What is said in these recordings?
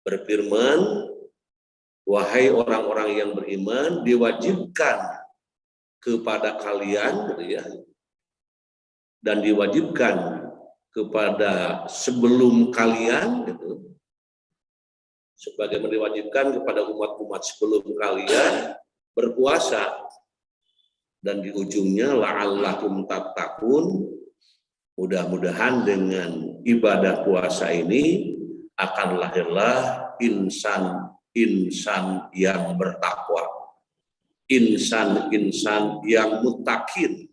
berfirman, wahai orang-orang yang beriman, diwajibkan kepada kalian, gitu ya, dan diwajibkan kepada sebelum kalian, gitu, sebagaimana diwajibkan kepada umat-umat sebelum kalian berpuasa, dan di ujungnya la'allakum tattaqun, mudah-mudahan dengan ibadah puasa ini akan lahirlah insan-insan yang bertakwa, insan-insan yang muttaqin.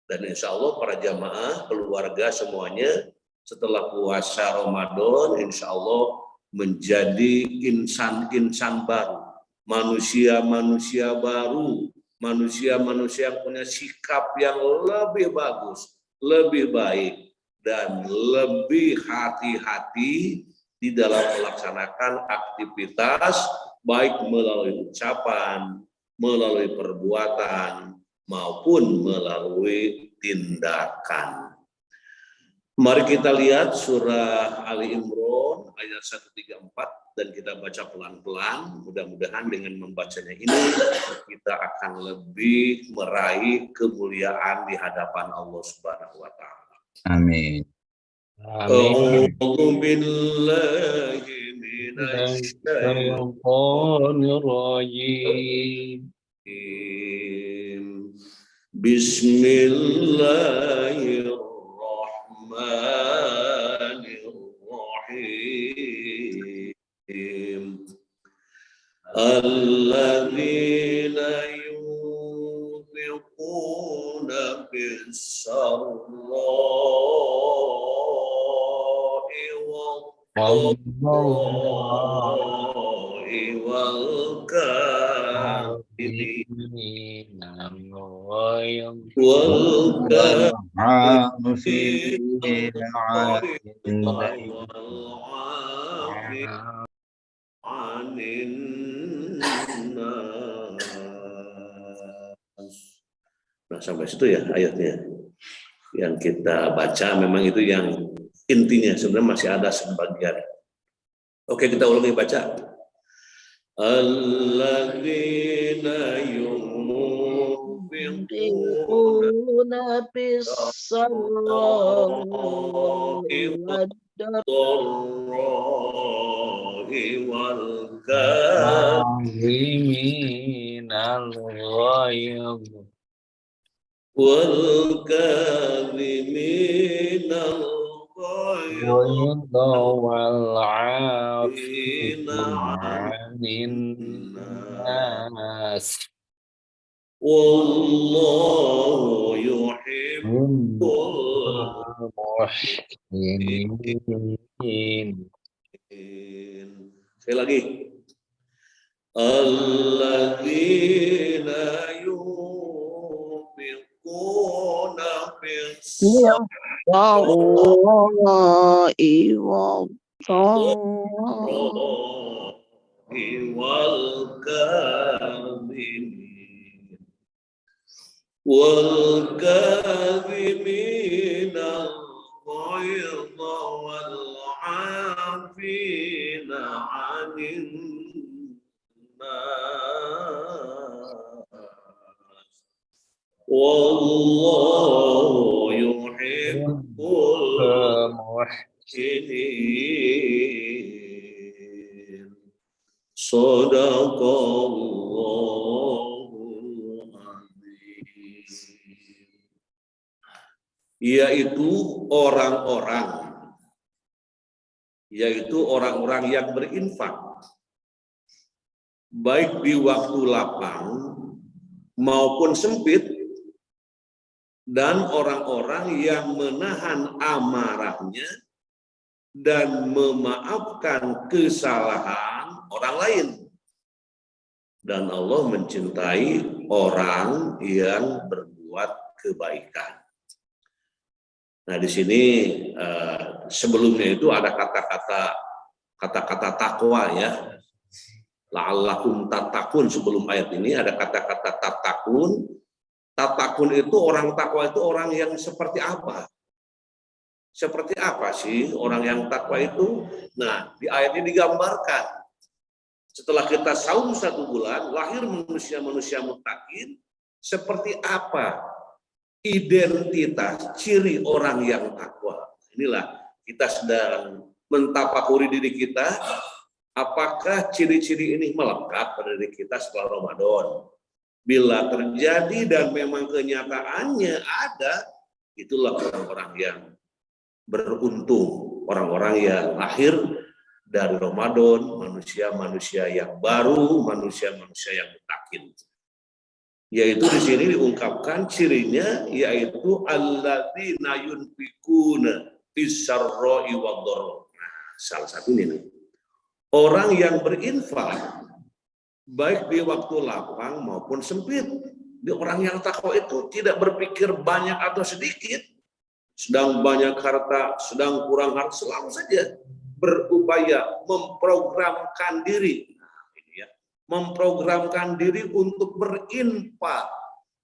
Dan insya Allah para jamaah, keluarga semuanya setelah puasa Ramadan insya Allah menjadi insan-insan baru, manusia-manusia baru, manusia-manusia yang punya sikap yang lebih bagus, lebih baik, dan lebih hati-hati di dalam melaksanakan aktivitas, baik melalui ucapan, melalui perbuatan, maupun melalui tindakan. Mari kita lihat surah Ali Imran ayat 134 dan kita baca pelan-pelan. Mudah-mudahan dengan membacanya ini kita akan lebih meraih kemuliaan di hadapan Allah Subhanahu wa taala. Amin. A'udzu billahi minasy syaitonir rajim. Bismillahirrahmanirrahim. Alladzina yunfiquna bis-sarra'i wad-dharra'i wal-kadhimin Nah, sampai situ ya ayatnya yang kita baca. Memang itu yang intinya, sebenarnya masih ada sebagian. Oke, kita ulangi baca. Alladzina yunfiquna bis-sarra'i wad-dharra'i wal-kadhiminal ghayz wal-kadhiminal ghayz wal-'afina 'anil nas wallahu yuhibbul muhsinin. Sekali lagi. Alladzina yunfiquna bis-sarra'i wal-kadhimin wal-kadhimin al-ghayza wal-'afina 'anil nas wallahu yuhibbul muhsinin. Shadaqallahul azim. Yaitu orang-orang yang berinfak baik di waktu lapang maupun sempit, dan orang-orang yang menahan amarahnya dan memaafkan kesalahan orang lain. Dan Allah mencintai orang yang berbuat kebaikan. Nah, di sini sebelumnya itu ada kata-kata takwa ya. La'allakum tattaqun, sebelum ayat ini ada kata-kata tattaqun. Tattaqun itu orang takwa itu orang yang seperti apa? Seperti apa sih orang yang takwa itu? Nah, di ayat ini digambarkan. Setelah kita saum 1 bulan, lahir manusia-manusia muttaqin, seperti apa identitas ciri orang yang takwa. Inilah kita sedang mentafakuri diri kita, apakah ciri-ciri ini melekat pada diri kita setelah Ramadan. Bila terjadi dan memang kenyataannya ada, itulah orang-orang yang beruntung, orang-orang yang lahir dari Ramadan, manusia-manusia yang baru, manusia-manusia yang muttaqin. Yaitu di sini diungkapkan cirinya, yaitu alladzina yunfikuna fis-sarra'i wad-dharra. Nah, salah satu ini nih. Orang yang berinfak baik di waktu lapang maupun sempit. Di orang yang takwa itu tidak berpikir banyak atau sedikit, sedang banyak harta, sedang kurang harta, selalu saja berupaya memprogramkan diri. Nah, ini ya, memprogramkan diri untuk berinfak,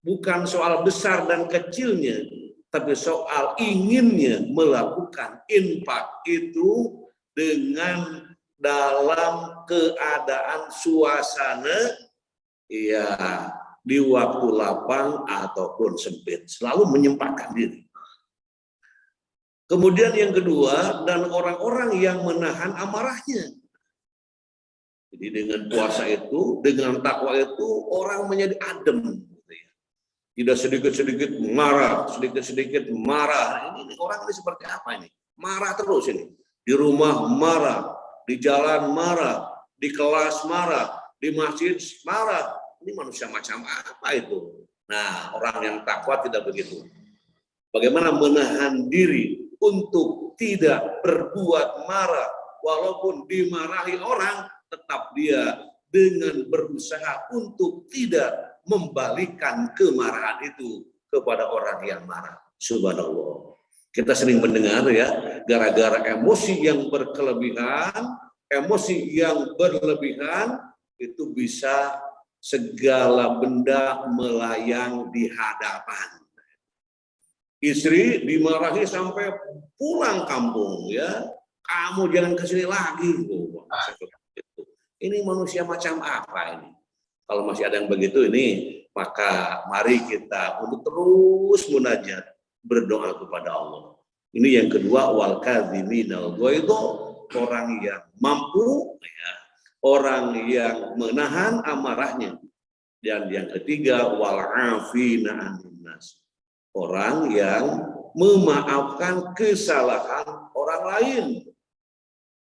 bukan soal besar dan kecilnya, tapi soal inginnya melakukan infak itu dengan dalam keadaan suasana ya di waktu lapang ataupun sempit, selalu menyempatkan diri. Kemudian yang kedua, dan orang-orang yang menahan amarahnya. Jadi dengan puasa itu, dengan takwa itu, orang menjadi adem. Tidak sedikit-sedikit marah, sedikit-sedikit marah. Ini orang ini seperti apa ini? Marah terus ini. Di rumah marah, di jalan marah, di kelas marah, di masjid marah. Ini manusia macam apa itu? Nah, orang yang takwa tidak begitu. Bagaimana menahan diri untuk tidak berbuat marah, walaupun dimarahi orang, tetap dia dengan berusaha untuk tidak membalikkan kemarahan itu kepada orang yang marah. Subhanallah. Kita sering mendengar ya, gara-gara emosi yang berkelebihan, emosi yang berlebihan, itu bisa segala benda melayang di hadapan. Istri dimarahi sampai pulang kampung ya, kamu jangan kesini lagi. Ini manusia macam apa ini? Kalau masih ada yang begitu ini, maka mari kita untuk terus munajat, berdoa kepada Allah. Ini yang kedua, wal kadhiminal ghaidha, orang yang mampu ya, orang yang menahan amarahnya. Dan yang ketiga, wal afina 'anil nas, orang yang memaafkan kesalahan orang lain.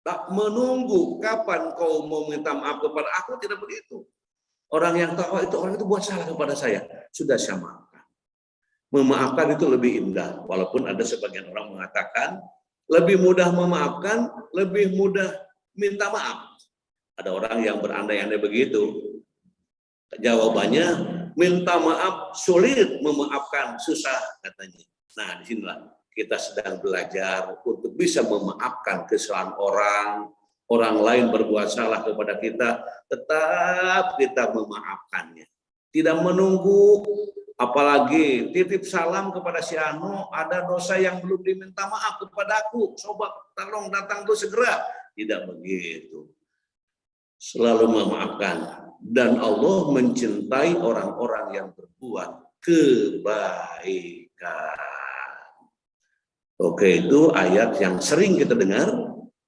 Tak menunggu kapan kau mau minta maaf kepada aku, tidak begitu. Orang yang takwa itu, orang itu buat salah kepada saya, sudah saya maafkan. Memaafkan itu lebih indah, walaupun ada sebagian orang mengatakan lebih mudah memaafkan, lebih mudah minta maaf. Ada orang yang berandai-andai begitu. Jawabannya, minta maaf sulit, memaafkan susah katanya. Nah, disinilah kita sedang belajar untuk bisa memaafkan kesalahan orang, orang lain berbuat salah kepada kita, tetap kita memaafkannya. Tidak menunggu, apalagi titip salam kepada si Anu, ada dosa yang belum diminta maaf kepada aku, coba tolong datang tuh segera. Tidak begitu. Selalu memaafkan. Dan Allah mencintai orang-orang yang berbuat kebaikan. Oke, itu ayat yang sering kita dengar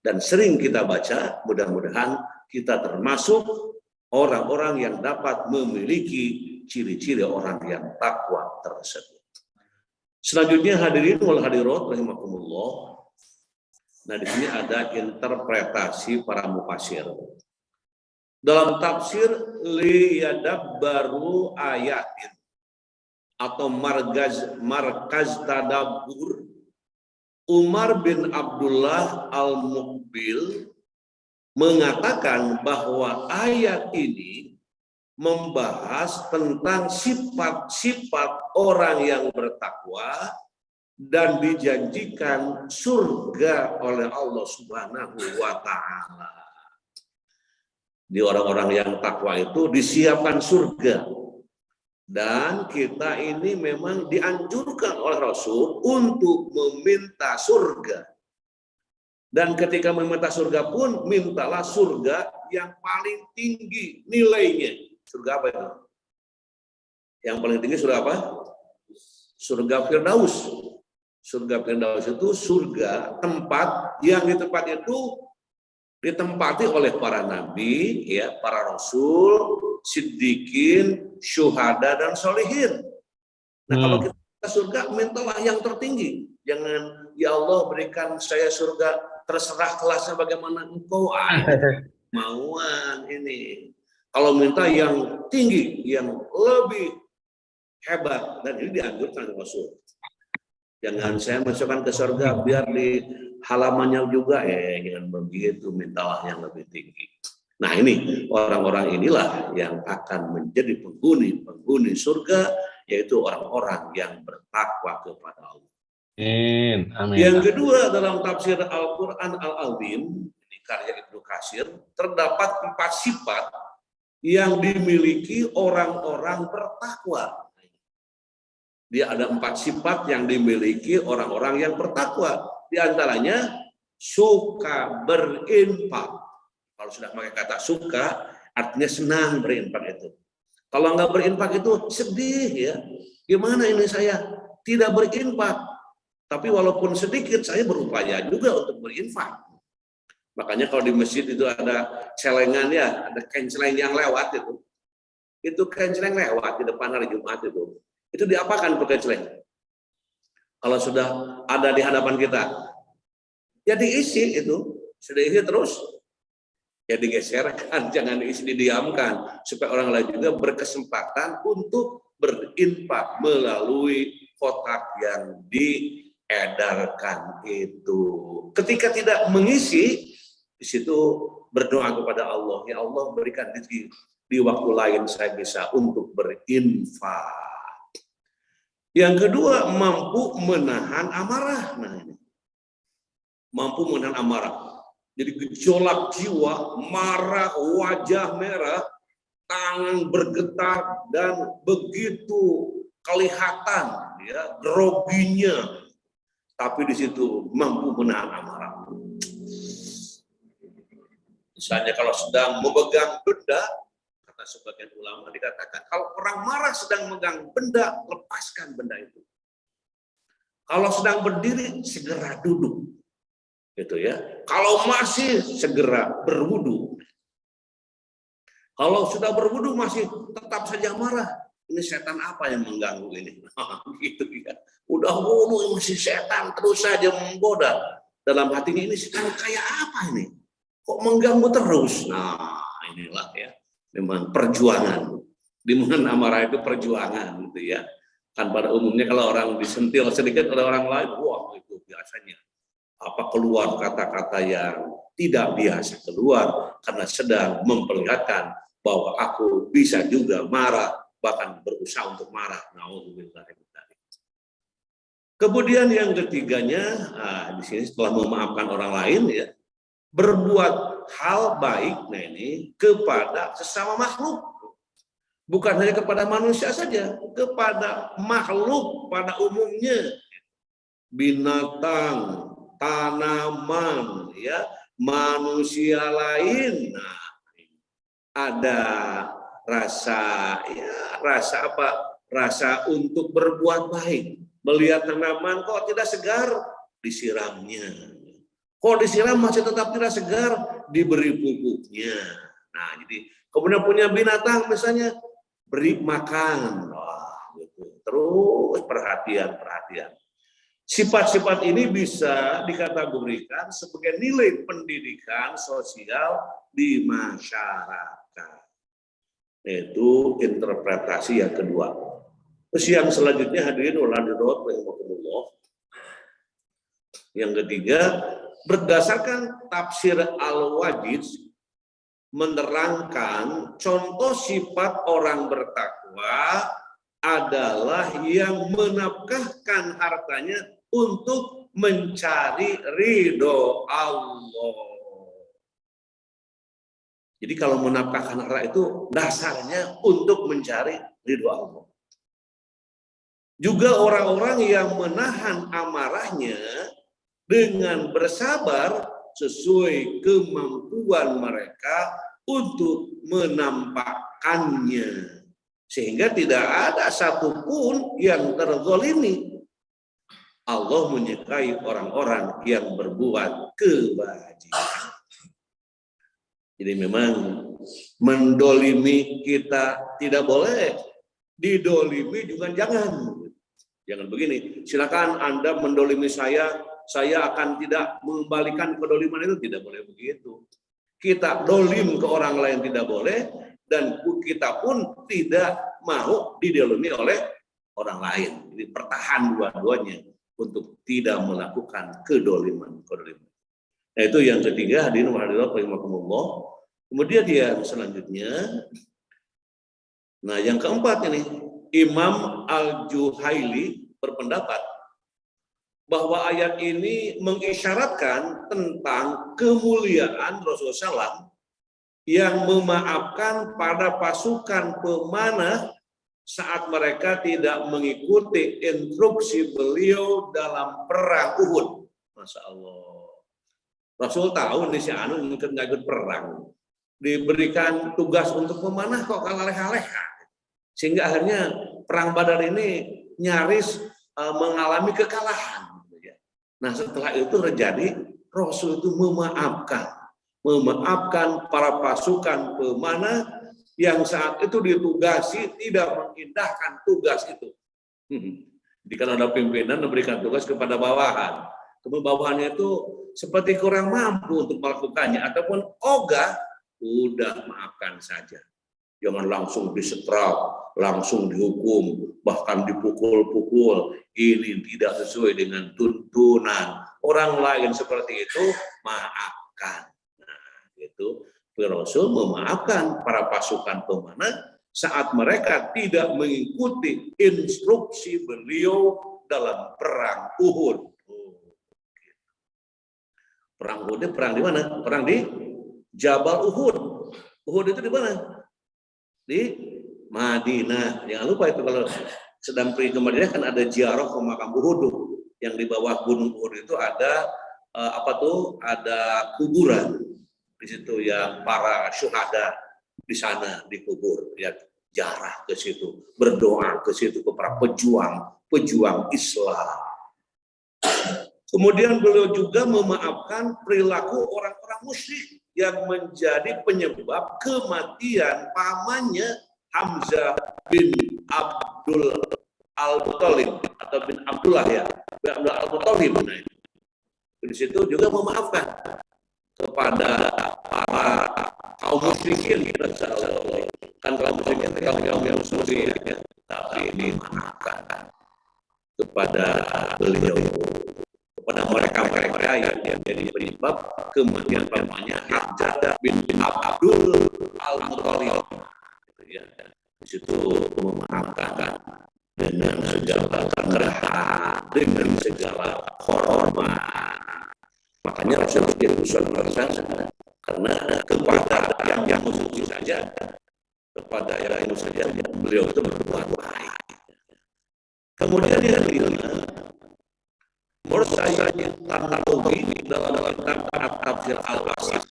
dan sering kita baca. Mudah-mudahan kita termasuk orang-orang yang dapat memiliki ciri-ciri orang yang takwa tersebut. Selanjutnya hadirin wal hadirat rahimakumullah. Nah, di sini ada interpretasi para mufasir. Dalam tafsir liyadabbaru ayatin atau markaz tadabbur, Umar bin Abdullah Al-Muqbil mengatakan bahwa ayat ini membahas tentang sifat-sifat orang yang bertakwa dan dijanjikan surga oleh Allah Subhanahu wa Ta'ala. Di orang-orang yang takwa itu disiapkan surga. Dan kita ini memang dianjurkan oleh Rasul untuk meminta surga. Dan ketika meminta surga pun, mintalah surga yang paling tinggi nilainya. Surga apa itu? Yang paling tinggi surga apa? Surga Firdaus. Surga Firdaus itu surga tempat yang di tempat itu ditempati oleh para nabi, ya, para rasul, siddiqin, syuhada dan solihin. Nah, kalau kita surga, mintalah yang tertinggi. Jangan, ya Allah berikan saya surga, terserah kelasnya bagaimana engkau. Mauan ini. Kalau minta yang tinggi, yang lebih hebat, dan ini dianjurkan Rasul. Jangan saya masukkan ke surga biar di halamannya juga, jangan begitu, mintalah yang lebih tinggi. Nah, ini orang-orang inilah yang akan menjadi penghuni surga, yaitu orang-orang yang bertakwa kepada Allah. Amin. Yang kedua, dalam tafsir Al-Quran Al-Azim, ini karya Ibnu Katsir, terdapat 4 sifat yang dimiliki orang-orang bertakwa. Dia ada 4 sifat yang dimiliki orang-orang yang bertakwa. Di antaranya suka berinfak. Kalau sudah pakai kata suka, artinya senang berinfak itu. Kalau nggak berinfak itu sedih, ya. Gimana ini saya tidak berinfak, tapi walaupun sedikit saya berupaya juga untuk berinfak. Makanya kalau di masjid itu ada celengan, ya, ada kenceleng yang lewat itu. Itu kenceleng lewat di depan hari Jumat itu. Itu diapakan kenceleng? Kalau sudah ada di hadapan kita, ya diisi itu, sudah isi terus, ya digeserkan, jangan diisi, didiamkan, supaya orang lain juga berkesempatan untuk berinfak melalui kotak yang diedarkan itu. Ketika tidak mengisi, di situ berdoa kepada Allah, ya Allah berikan rezeki di waktu lain saya bisa untuk berinfak. Yang kedua, mampu menahan amarah. Nah, ini mampu menahan amarah. Jadi gejolak jiwa, marah, wajah merah, tangan bergetar, dan begitu kelihatan, ya, groginya. Tapi di situ mampu menahan amarah. Misalnya kalau sedang memegang benda, kata sebagian ulama dikatakan, kalau orang marah sedang memegang benda, lepaskan benda itu. Kalau sedang berdiri, segera duduk. Gitu, ya. Kalau masih, segera berwudu. Kalau sudah berwudu masih tetap saja marah, ini setan apa yang mengganggu ini? Gitu, ya. Udah wudu masih setan terus saja menggoda. Dalam hatinya, ini setan kayak apa ini? Kok mengganggu terus? Nah, inilah, ya, memang perjuangan. Di mana amarah itu perjuangan, gitu, ya. Kan pada umumnya kalau orang disentil sedikit oleh orang lain, wah itu biasanya keluar kata-kata yang tidak biasa keluar karena sedang memperlihatkan bahwa aku bisa juga marah, bahkan berusaha untuk marah. Nauzubillah. Kemudian yang ketiganya, di sini setelah memaafkan orang lain, ya, berbuat hal baik, nah ini, kepada sesama makhluk. Bukan hanya kepada manusia saja, kepada makhluk pada umumnya. Binatang, tanaman, ya, manusia lain. Nah, ada rasa, ya, rasa apa? Rasa untuk berbuat baik. Melihat tanaman kok tidak segar, disiramnya. Kok disiram masih tetap tidak segar, diberi pupuknya. Nah, jadi kemudian punya binatang misalnya, beri makan. Wah, gitu. Terus perhatian. Sifat-sifat ini bisa dikategorikan sebagai nilai pendidikan sosial di masyarakat. Itu interpretasi yang kedua. Terus yang selanjutnya, hadirin rahimahumullah, yang ketiga, berdasarkan tafsir Al-Wajiz menerangkan contoh sifat orang bertakwa adalah yang menafkahkan hartanya untuk mencari ridho Allah. Jadi kalau menafkahkan harta itu dasarnya untuk mencari ridho Allah. Juga orang-orang yang menahan amarahnya dengan bersabar sesuai kemampuan mereka untuk menampakkannya. Sehingga tidak ada satupun yang terzalimi. Allah menyukai orang-orang yang berbuat kebajikan. Jadi memang mendolimi kita tidak boleh, didolimi juga jangan. Jangan begini, silakan Anda mendolimi saya akan tidak mengembalikan kedoliman itu, tidak boleh begitu. Kita dolim ke orang lain tidak boleh, dan kita pun tidak mau didolimi oleh orang lain. Jadi pertahan dua-duanya untuk tidak melakukan kedoliman. Nah, itu yang ketiga, hadirin rahimakumullah. Kemudian yang selanjutnya, nah yang keempat ini, Imam Al-Juhaili berpendapat bahwa ayat ini mengisyaratkan tentang kemuliaan Rasulullah SAW yang memaafkan pada pasukan pemanah saat mereka tidak mengikuti instruksi beliau dalam perang Uhud. Masya Allah. Rasul tahu nih si Anu mungkin nggak ikut perang, diberikan tugas untuk memanah kok leha-leha, sehingga akhirnya perang Badar ini nyaris mengalami kekalahan. Nah setelah itu terjadi, Rasul itu memaafkan para pasukan pemanah yang saat itu ditugasi tidak mengindahkan tugas itu. Jadi kalau ada pimpinan memberikan tugas kepada bawahan, kemudian bawahannya itu seperti kurang mampu untuk melakukannya ataupun ogah, udah maafkan saja. Jangan langsung disetrap, langsung dihukum, bahkan dipukul-pukul. Ini tidak sesuai dengan tuntunan. Orang lain seperti itu, maafkan. Nah, itu Rasul memaafkan para pasukan pemanah saat mereka tidak mengikuti instruksi beliau dalam perang Uhud. Perang Uhud, perang di mana? Perang di Jabal Uhud. Uhud itu di mana? Di Madinah. Jangan lupa itu kalau sedang pergi ke Madinah kan ada ziarah ke makam Uhud. Yang di bawah gunung Uhud itu ada ada kuburan. Di situ yang para syuhada di sana dikubur. Ya, ziarah ke situ, berdoa ke situ ke para pejuang Islam. Kemudian beliau juga memaafkan perilaku orang-orang musyrik yang menjadi penyebab kematian pamannya Hamzah bin Abdul Al-Muttalib atau bin Abdullah ya, bin Abdul Al-Muttalib. Nah, di situ juga memaafkan kepada para kaum musyrikin. Kan kaum musyrikin kaum yang musyrik, tapi ini memaafkan kepada beliau, kepada mereka yang jadi penyebab kematian pamannya Hamzah bin Abdul Al-Muttalib. Ya, di situ memaafkan dengan segala kerendahan, dengan segala hormat. Makanya Rasulullah SAW karena kepada yang musuh saja, kepada yang musuh saja beliau itu berbuat baik. Kemudian yang kelima, menurut saya Tantawi dalam kitab Tafsir Al-Wasit,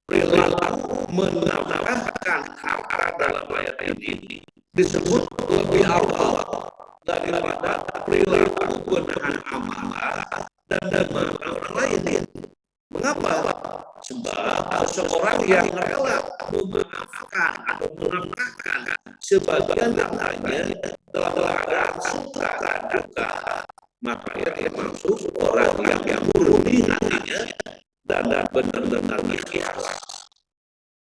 perilaku menafkahkan harta dalam ayat ini disebut lebih awal daripada perilaku menahan amarah dan memaafkan orang lain. Mengapa? Sebab seorang yang rela memaafkan atau menafkahkan sebagian hartanya dalam keadaan suka dan duka, maka ia termasuk orang yang murni hatinya dan benar-benar ikhlas.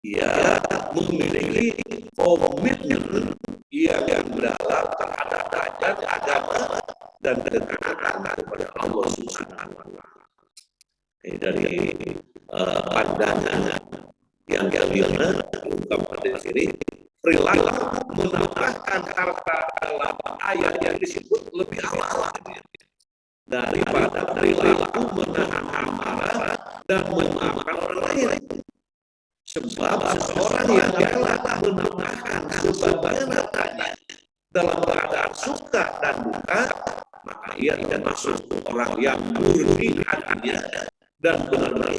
Ia memiliki komitmen yang dalam terhadap ajaran agama dan ketaatan kepada Allah Subhanahu wa Ta'ala. Ini dari pandangan yang kelima diungkapkan di sini, perilaku menafkahkan harta dalam ayat yang disebut lebih awal daripada perilaku menahan amarah dan memaafkan orang lain. Sebab seseorang yang rela menafkahkan sebagian hartanya dalam keadaan suka ia termasuk orang yang murni hatinya dan benar-benar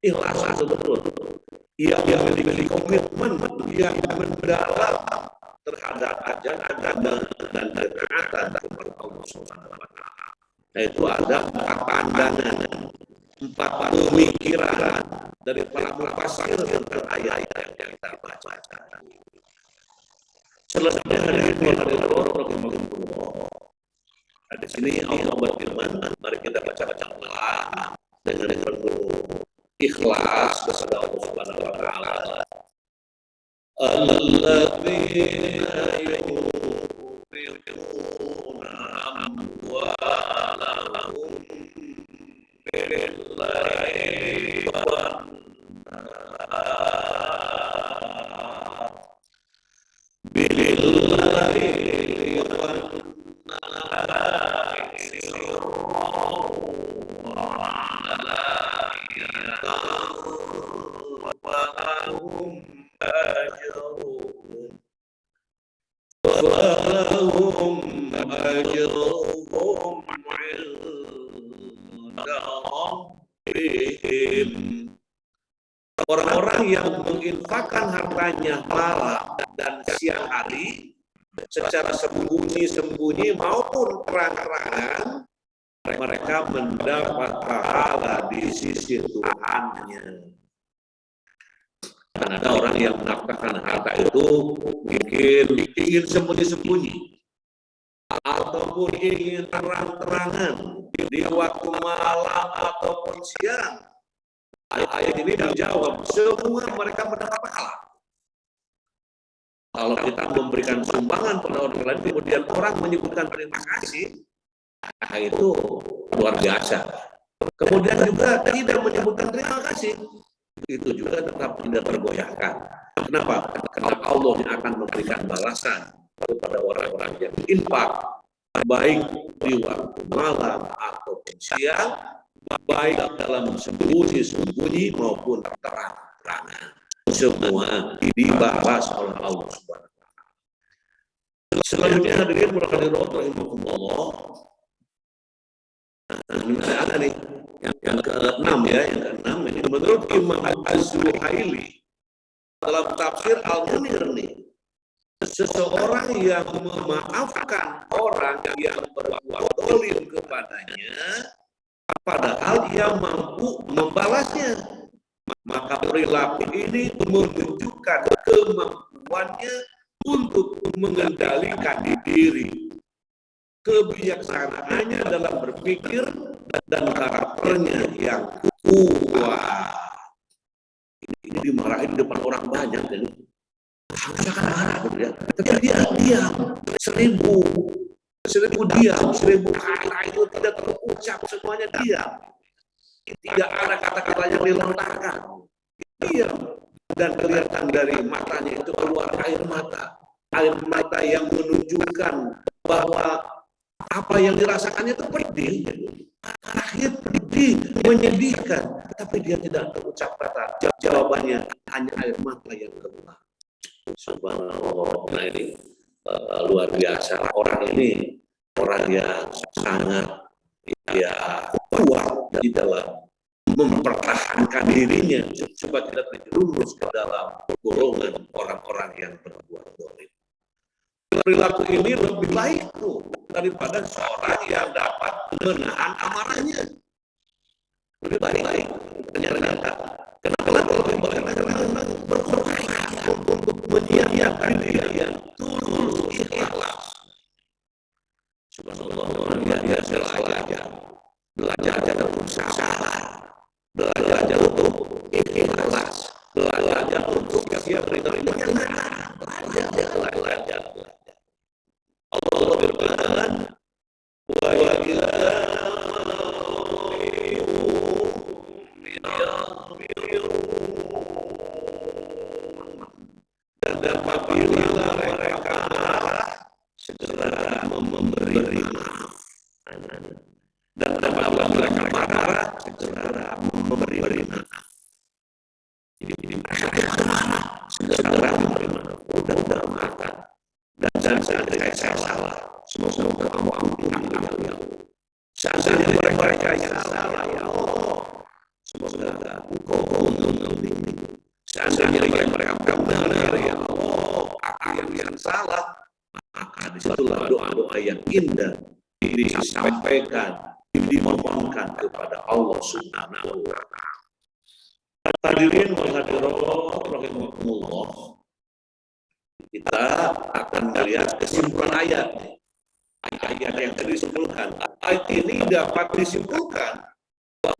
ikhlas betul. Ia memiliki komitmen yang mendalam terhadap ajaran dan ketaatan kepada Allah Subhanahu wa taala. Yaitu ada 4 pandangan, 4 pemikiran dari para mufassir tentang ayat-ayat yang kita baca. Selanjutnya dari di sini Allah berfirman, mari kita baca-baca pelan dengan penuh ikhlas kepada Allah Subhanahu wa taala. Alladzina yunfiquna amwalahum bil-laili wan-nahar bil-laili wan-nahari sirran walahum ajruhum 'inda rabbihim. Orang-orang yang menginfakkan hartanya malam dan siang hari secara sembunyi-sembunyi maupun terang-terangan, mereka mendapat pahala di sisi Tuhannya. Dan ada orang yang menafkahkan harta itu mungkin ingin sembunyi-sembunyi ataupun ingin terang-terangan di waktu malam ataupun siang. Ayat ini dijawab, semua mereka mendapat pahala. Kalau kita memberikan sumbangan pada orang lain, kemudian orang menyebutkan terima kasih, nah itu luar biasa. Kemudian juga tidak menyebutkan terima kasih, itu juga tetap tidak tergoyahkan. Kenapa? Karena Allah yang akan memberikan balasan kepada orang-orang yang infak, baik di waktu malam ataupun siang, baik dalam sembunyi-sembunyi maupun terang-terangan. Semua dibalas oleh Allah Subhanahu wa taala. Selanjutnya hadirin rahimahumullah. Nah, ini ada nih yang ke-6 ya, yang ke-6 ini menurut Imam Az-Zuhaili dalam tafsir Al-Munir nih, seseorang yang memaafkan orang yang berbuat zalim kepadanya padahal ia mampu membalasnya, maka perilaku ini menunjukkan kemampuannya untuk mengendalikan diri, kebijaksanaannya dalam berpikir dan karakternya yang kuat. Ini dimarahin di depan orang banyak, jadi harusnya kan marah gitu ya. Tapi dia diam, 1000 diam, 1000 kata itu tidak terucap, semuanya diam. Tidak ada kata-kata yang dilontarkan, diam. Dan kelihatan dari matanya itu keluar air mata yang menunjukkan bahwa apa yang dirasakannya itu pedih, akhir pedih, menyedihkan, tapi dia tidak terucap kata. Jawabannya hanya air mata yang keluar. Subhanallah. Nah ini luar biasa. Orang ini orang yang sangat kuat di dalam mempertahankan dirinya supaya tidak terjerumus ke dalam golongan orang-orang yang berbuat zalim. Perilaku ini lebih baik tuh daripada seorang yang dapat menahan amarahnya. Lebih baik ternyata. Kenapa lebih baik? Karena berupaya untuk menyiapkan diri yang tulus ikhlas. Subhanallah, orang biasa belajar untuk sabar, belajar untuk ikhlas, belajar untuk siap menerima kenyataan, belajar. Allah berfirman, wa ila dan apabila mereka marah, segera memberi maaf. Dan apabila mereka marah, segera memberi maaf. Jadi mereka marah, segera seandainya mereka benar ya Allah, aku yang salah, maka disitulah doa-doa yang indah disampaikan, dimohonkan kepada Allah Subhanahu wa Ta'ala. Hadirin wal hadirat rahimakumullah, kita akan melihat kesimpulan ayat yang tadi disimpulkan. Ayat ini dapat disimpulkan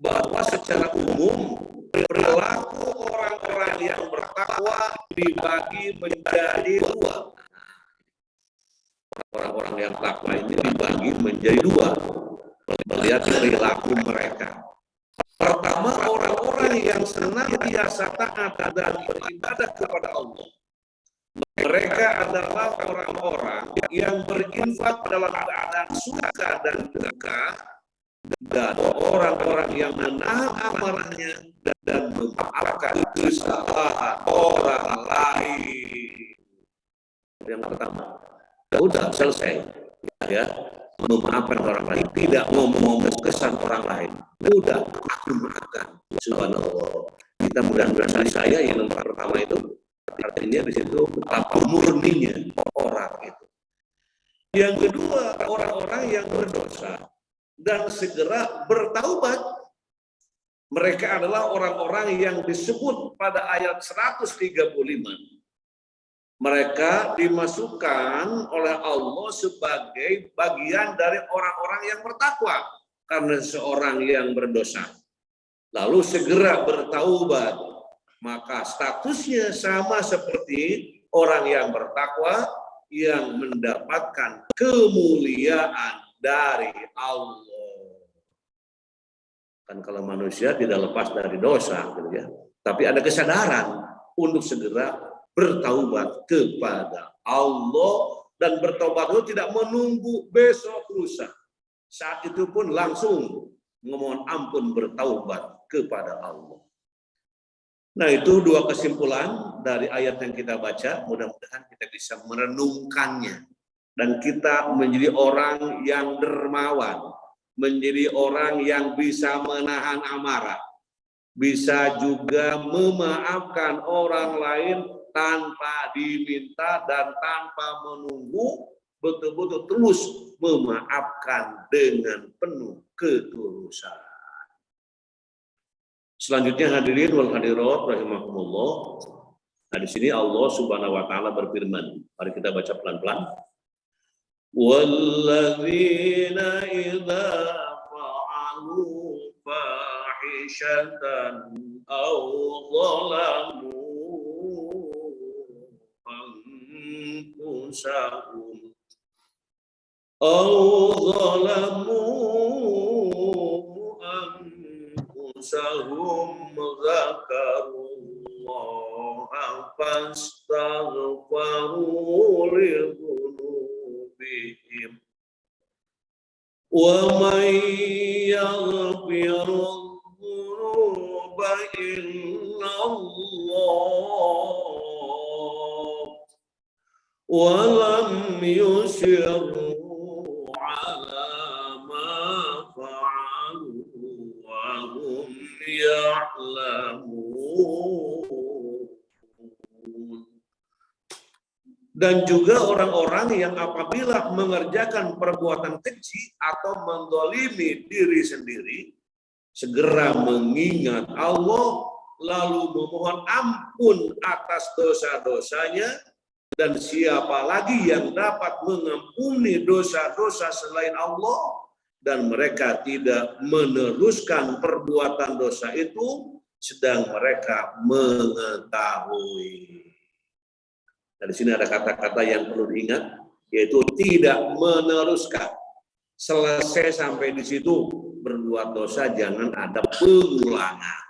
bahwa secara umum perilaku orang-orang yang bertakwa dibagi menjadi dua. Orang-orang yang takwa ini dibagi menjadi dua. Melihat perilaku mereka. Pertama, orang-orang yang senantiasa taat dan beribadah kepada Allah. Mereka adalah orang-orang yang berinfak dalam keadaan suka dan duka, dan orang-orang yang menahan amarahnya dan memaafkan kesalahan orang lain. Yang pertama, sudah selesai, ya, memaafkan orang lain, tidak ngomong kesan orang lain. Udah, aku maafkan. Subhanallah. Kita mudah-mudahan saya yang nomor pertama itu artinya di situ betapa murninya orang itu. Yang kedua, orang-orang yang berdosa dan segera bertaubat. Mereka adalah orang-orang yang disebut pada ayat 135. Mereka dimasukkan oleh Allah sebagai bagian dari orang-orang yang bertakwa karena seorang yang berdosa. Lalu segera bertaubat, maka statusnya sama seperti orang yang bertakwa yang mendapatkan kemuliaan dari Allah. Kan kalau manusia tidak lepas dari dosa, gitu ya. Tapi ada kesadaran untuk segera bertaubat kepada Allah, dan bertaubat itu tidak menunggu besok lusa. Saat itu pun langsung memohon ampun bertaubat kepada Allah. Nah, itu dua kesimpulan dari ayat yang kita baca. Mudah-mudahan kita bisa merenungkannya dan kita menjadi orang yang dermawan, menjadi orang yang bisa menahan amarah, bisa juga memaafkan orang lain tanpa diminta dan tanpa menunggu, betul-betul terus memaafkan dengan penuh ketulusan. Selanjutnya hadirin wal hadirat rahimakumullah. Nah, di sini Allah Subhanahu wa taala berfirman. Mari kita baca pelan-pelan. Walladzina idza fa'alu fahishatan aw zalamu anfusahum sahum zakarullaha fastaghfaru li dhunubihim wa man yaghfiru dhunuba illa Allah wa lam yusirru ala ma fa'alu wa hum ya'lamun. Dan juga orang-orang yang apabila mengerjakan perbuatan keji atau mendolimi diri sendiri, segera mengingat Allah, lalu memohon ampun atas dosa-dosanya, dan siapa lagi yang dapat mengampuni dosa-dosa selain Allah, dan mereka tidak meneruskan perbuatan dosa itu sedang mereka mengetahui. Dari sini ada kata-kata yang perlu diingat, yaitu tidak meneruskan. Selesai sampai di situ, berbuat dosa jangan ada pengulangan.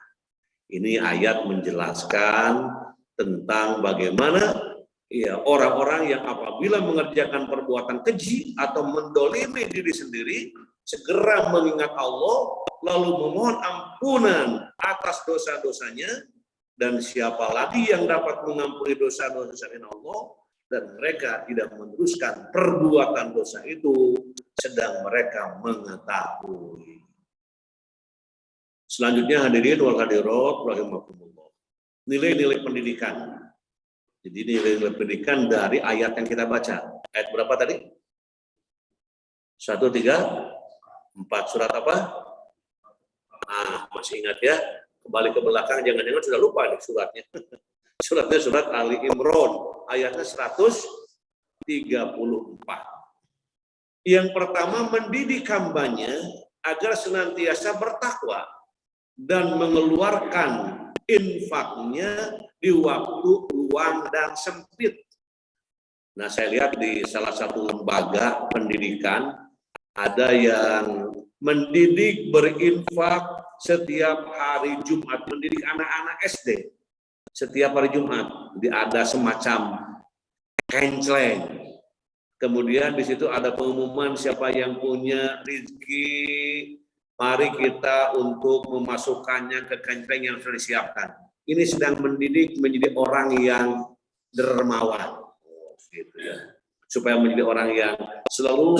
Ini ayat menjelaskan tentang bagaimana ya orang-orang yang apabila mengerjakan perbuatan keji atau mendolimi diri sendiri, segera mengingat Allah, lalu memohon ampunan atas dosa-dosanya, dan siapa lagi yang dapat mengampuni dosa-dosa selain Allah, dan mereka tidak meneruskan perbuatan dosa itu, sedang mereka mengetahui. Selanjutnya hadirin wal hadirat rahimakumullah. nilai-nilai pendidikan. Jadi nilai-nilai pendidikan dari ayat yang kita baca. Ayat berapa tadi? 1, 3, 4 surat apa? Masih ingat ya? Kembali ke belakang, jangan-jangan sudah lupa nih suratnya. Suratnya surat Ali Imran, ayatnya 134. Yang pertama, mendidik hambanya agar senantiasa bertakwa dan mengeluarkan infaknya di waktu luang dan sempit. Nah, saya lihat di salah satu lembaga pendidikan ada yang mendidik berinfak setiap hari Jumat, mendidik anak-anak SD setiap hari Jumat. Jadi ada semacam kenceleng. Kemudian di situ ada pengumuman siapa yang punya rezeki, mari kita untuk memasukkannya ke kenceleng yang sudah disiapkan. Ini sedang mendidik menjadi orang yang dermawan, gitu ya. Supaya menjadi orang yang selalu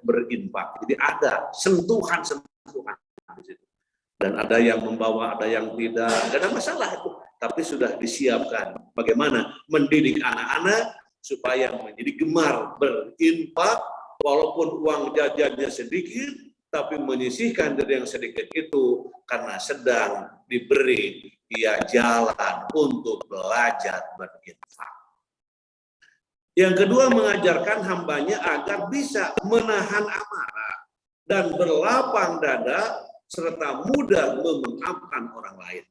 berinfak. Jadi ada sentuhan-sentuhan di situ. Dan ada yang membawa, ada yang tidak, tidak ada masalah itu. Tapi sudah disiapkan bagaimana mendidik anak-anak supaya menjadi gemar berinfak, walaupun uang jajannya sedikit, tapi menyisihkan dari yang sedikit itu karena sedang diberi ia jalan untuk belajar berinfak. Yang kedua, mengajarkan hambanya agar bisa menahan amarah dan berlapang dada serta mudah memaafkan orang lain.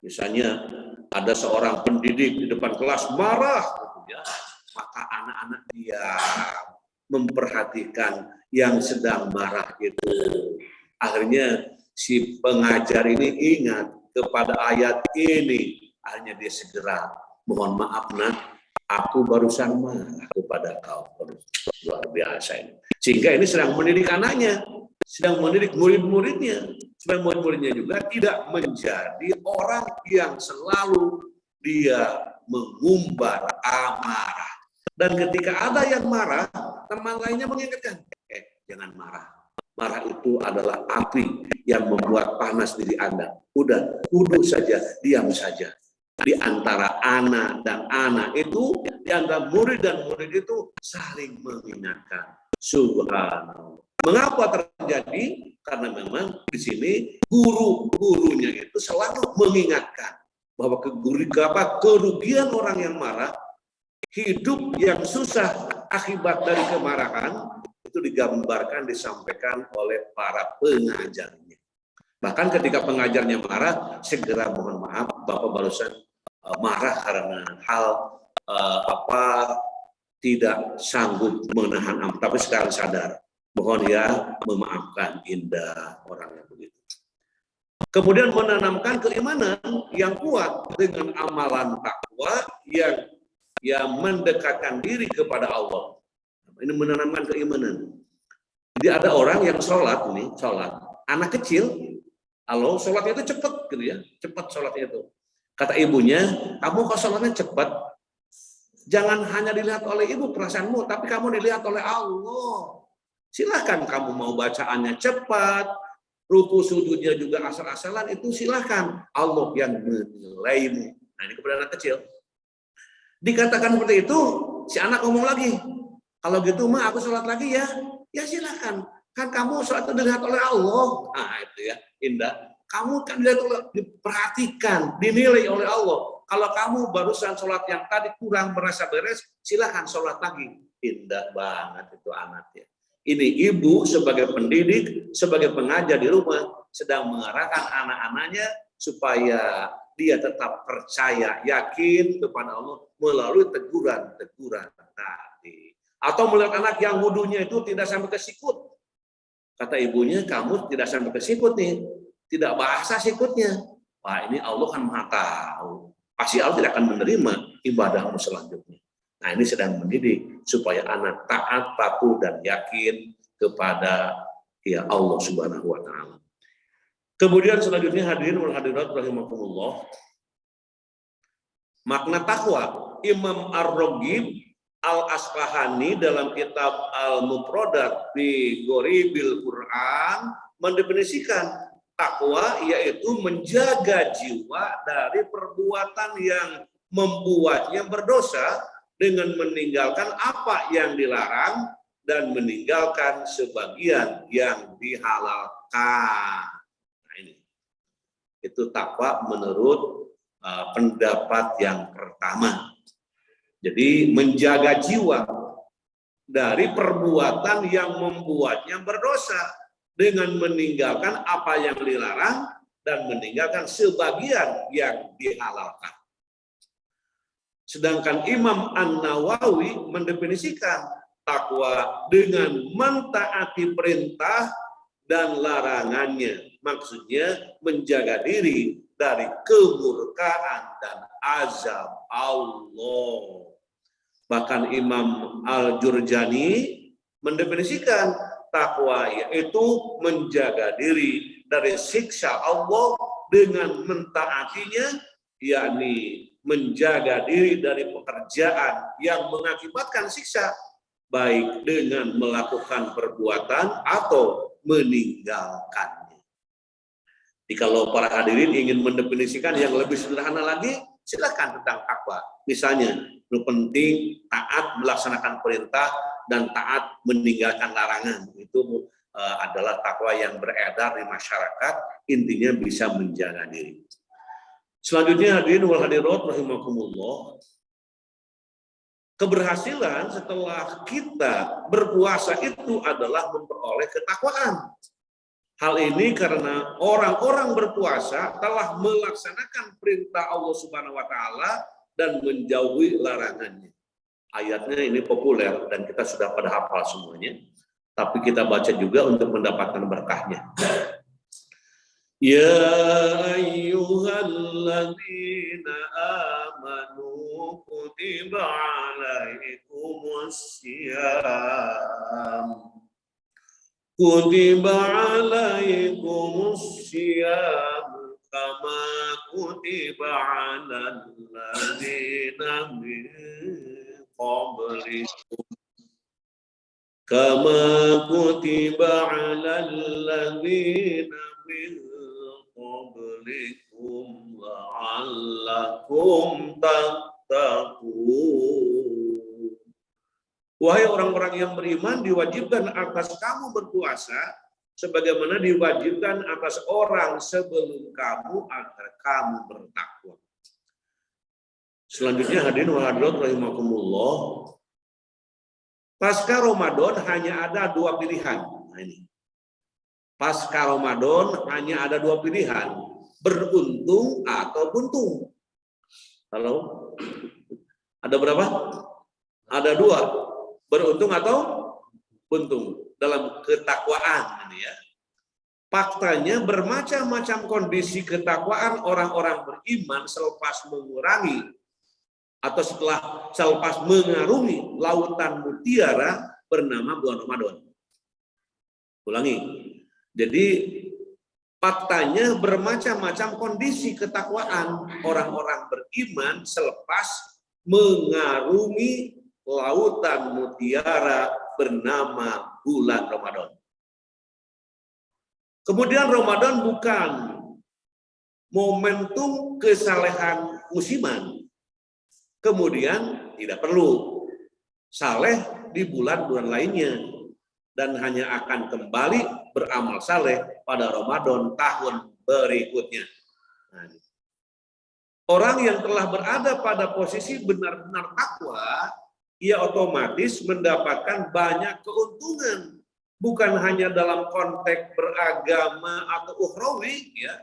Misalnya ada seorang pendidik di depan kelas marah, ya, maka anak-anak dia memperhatikan yang sedang marah itu. Akhirnya si pengajar ini ingat kepada ayat ini, akhirnya dia segera mohon maaf nak, aku barusan marah kepada kau. Luar biasa ini. Sehingga ini sedang mendidik anaknya, sedang mendidik murid-muridnya, supaya murid-muridnya juga tidak menjadi orang yang selalu dia mengumbar amarah. Dan ketika ada yang marah, teman lainnya mengingatkan, jangan marah. Marah itu adalah api yang membuat panas diri Anda. Udah, duduk saja, diam saja. Di antara anak dan anak itu, di antara murid dan murid itu saling mengingatkan. Subhanallah. Mengapa terjadi? Karena memang di sini guru-gurunya itu selalu mengingatkan bahwa kerugian orang yang marah, hidup yang susah akibat dari kemarahan, itu digambarkan, disampaikan oleh para pengajarnya. Bahkan ketika pengajarnya marah, segera mohon maaf, Bapak barusan marah karena hal tidak sanggup menahan amarah, tapi sekarang sadar, mohon ya memaafkan, indah orang yang begitu. Kemudian menanamkan keimanan yang kuat dengan amalan takwa yang mendekatkan diri kepada Allah. Ini menanamkan keimanan. Jadi ada orang yang sholat, anak kecil, kalau sholatnya itu cepat gitu ya, cepat sholatnya itu. Kata ibunya, kamu kok sholatnya cepat? Jangan hanya dilihat oleh ibu perasaanmu, tapi kamu dilihat oleh Allah. Silahkan kamu mau bacaannya cepat, ruku sujudnya juga asal-asalan, itu silahkan. Allah yang menilaimu. Nah ini kepada anak kecil. Dikatakan seperti itu, si anak ngomong lagi, kalau gitu mah aku sholat lagi ya. Ya silahkan. Kan kamu sholat itu dilihat oleh Allah. Nah itu ya, indah. Kamu kan diperhatikan, dinilai oleh Allah. Kalau kamu barusan sholat yang tadi kurang merasa beres, silahkan sholat lagi. Indah banget itu anaknya. Ini ibu sebagai pendidik, sebagai pengajar di rumah, sedang mengarahkan anak-anaknya supaya dia tetap percaya, yakin kepada Allah melalui teguran-teguran tadi. Atau melihat anak yang wudunya itu tidak sampai ke sikut. Kata ibunya, kamu tidak sampai ke sikut nih, tidak basah sikutnya. Wah ini Allah kan maha tahu. Pasti Allah tidak akan menerima ibadahmu selanjutnya. Nah ini sedang mendidik supaya anak taat, patuh dan yakin kepada ya Allah Subhanahu wa taala. Kemudian selanjutnya hadirin wal hadirat rahimakumullah. Makna takwa, Imam Ar-Raghib Al-Asfahani dalam kitab Al-Mufradat fi Ghoribil Quran mendefinisikan Takwa yaitu menjaga jiwa dari perbuatan yang membuatnya berdosa dengan meninggalkan apa yang dilarang dan meninggalkan sebagian yang dihalalkan. Nah, ini. Itu takwa menurut pendapat yang pertama. Jadi menjaga jiwa dari perbuatan yang membuatnya berdosa dengan meninggalkan apa yang dilarang dan meninggalkan sebagian yang dihalalkan. Sedangkan Imam An-Nawawi mendefinisikan takwa dengan mentaati perintah dan larangannya. Maksudnya menjaga diri dari kemurkaan dan azab Allah. Bahkan Imam Al-Jurjani mendefinisikan takwa yaitu menjaga diri dari siksa Allah dengan mentaatinya, yakni menjaga diri dari pekerjaan yang mengakibatkan siksa, baik dengan melakukan perbuatan atau meninggalkannya. Jadi kalau para hadirin ingin mendefinisikan yang lebih sederhana lagi, silakan tentang takwa. Misalnya, itu penting taat melaksanakan perintah dan taat meninggalkan larangan. Itu adalah takwa yang beredar di masyarakat, intinya bisa menjaga diri. Selanjutnya hadirin wal hadirat rahimakumullah, keberhasilan setelah kita berpuasa itu adalah memperoleh ketakwaan. Hal ini karena orang-orang berpuasa telah melaksanakan perintah Allah Subhanahu wa taala dan menjauhi larangannya. Ayatnya ini populer dan kita sudah pada hafal semuanya, tapi kita baca juga untuk mendapatkan berkahnya. Ya ayyuhalladzina amanu kutiba alaikumussyiyam kutiba alaikumussyiyam kama kutiba alal ladzina min qablikum kama kutiba alal ladzina min qablikum la'allakum tattaqun. Wahai orang-orang yang beriman, diwajibkan atas kamu berpuasa sebagaimana diwajibkan atas orang sebelum kamu agar kamu bertakwa. Selanjutnya hadirin wa hadirat rahimakumullah, pasca Ramadan hanya ada dua pilihan. Nah ini. Pasca Ramadan hanya ada dua pilihan, beruntung atau buntung. Halo? Ada berapa? Ada dua, beruntung atau buntung dalam ketakwaan ini ya. Faktanya bermacam-macam kondisi ketakwaan orang-orang beriman selepas mengurangi atau selepas mengarungi lautan mutiara bernama bulan Ramadan. Ulangi. Jadi faktanya bermacam-macam kondisi ketakwaan orang-orang beriman selepas mengarungi lautan mutiara bernama bulan Ramadan. Kemudian Ramadan bukan momentum kesalehan musiman. Kemudian tidak perlu saleh di bulan-bulan lainnya dan hanya akan kembali beramal saleh pada Ramadan tahun berikutnya. Nah, orang yang telah berada pada posisi benar-benar takwa, ia otomatis mendapatkan banyak keuntungan, bukan hanya dalam konteks beragama atau ukhrawi, ya,